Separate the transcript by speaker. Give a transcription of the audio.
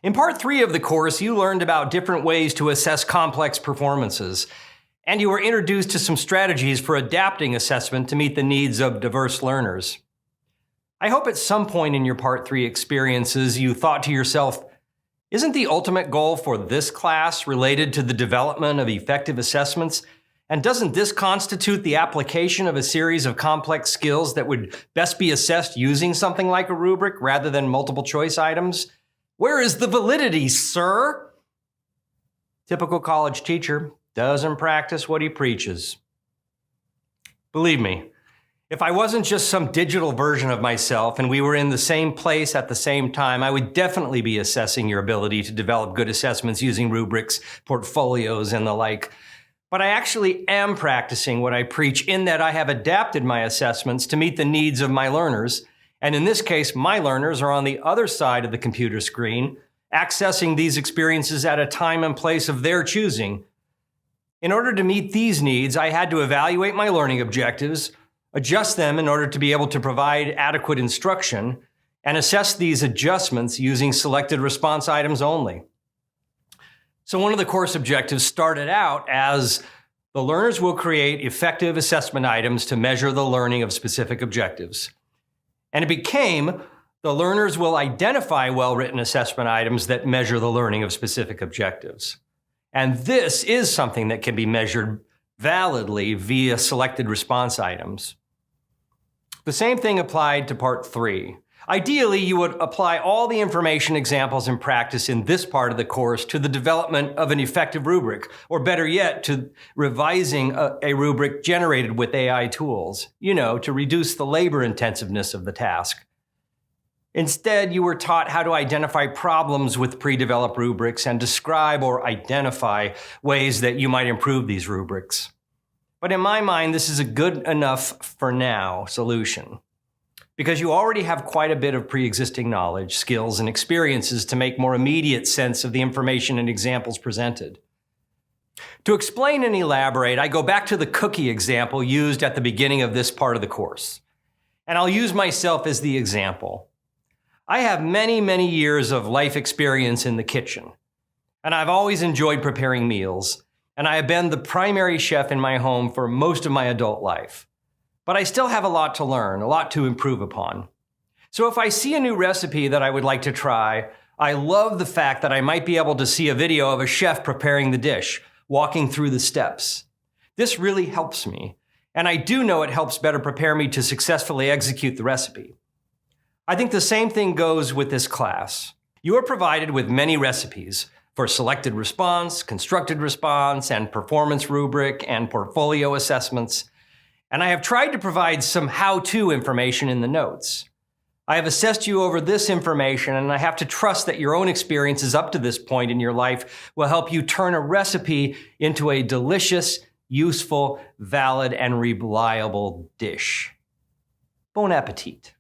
Speaker 1: In part 3 of the course, you learned about different ways to assess complex performances, and you were introduced to some strategies for adapting assessment to meet the needs of diverse learners. I hope at some point in your part 3 experiences you thought to yourself, isn't the ultimate goal for this class related to the development of effective assessments? And doesn't this constitute the application of a series of complex skills that would best be assessed using something like a rubric rather than multiple choice items? Where is the validity, sir? Typical college teacher doesn't practice what he preaches. Believe me, if I wasn't just some digital version of myself and we were in the same place at the same time, I would definitely be assessing your ability to develop good assessments using rubrics, portfolios, and the like. But I actually am practicing what I preach in that I have adapted my assessments to meet the needs of my learners. And in this case, my learners are on the other side of the computer screen, accessing these experiences at a time and place of their choosing. In order to meet these needs, I had to evaluate my learning objectives, adjust them in order to be able to provide adequate instruction, and assess these adjustments using selected response items only. So one of the course objectives started out as the learners will create effective assessment items to measure the learning of specific objectives. And it became the learners will identify well-written assessment items that measure the learning of specific objectives. And this is something that can be measured validly via selected response items. The same thing applied to part 3. Ideally, you would apply all the information, examples, and practice in this part of the course to the development of an effective rubric, or better yet, to revising a rubric generated with AI tools, to reduce the labor intensiveness of the task. Instead, you were taught how to identify problems with pre-developed rubrics and describe or identify ways that you might improve these rubrics. But in my mind, this is a good enough for now solution, because you already have quite a bit of pre-existing knowledge, skills, and experiences to make more immediate sense of the information and examples presented. To explain and elaborate, I go back to the cookie example used at the beginning of this part of the course. And I'll use myself as the example. I have many, many years of life experience in the kitchen, and I've always enjoyed preparing meals, and I have been the primary chef in my home for most of my adult life. But I still have a lot to learn, a lot to improve upon. So if I see a new recipe that I would like to try, I love the fact that I might be able to see a video of a chef preparing the dish, walking through the steps. This really helps me, and I do know it helps better prepare me to successfully execute the recipe. I think the same thing goes with this class. You are provided with many recipes for selected response, constructed response, and performance rubric, and portfolio assessments. And I have tried to provide some how-to information in the notes. I have assessed you over this information, and I have to trust that your own experiences up to this point in your life will help you turn a recipe into a delicious, useful, valid, and reliable dish. Bon appetit.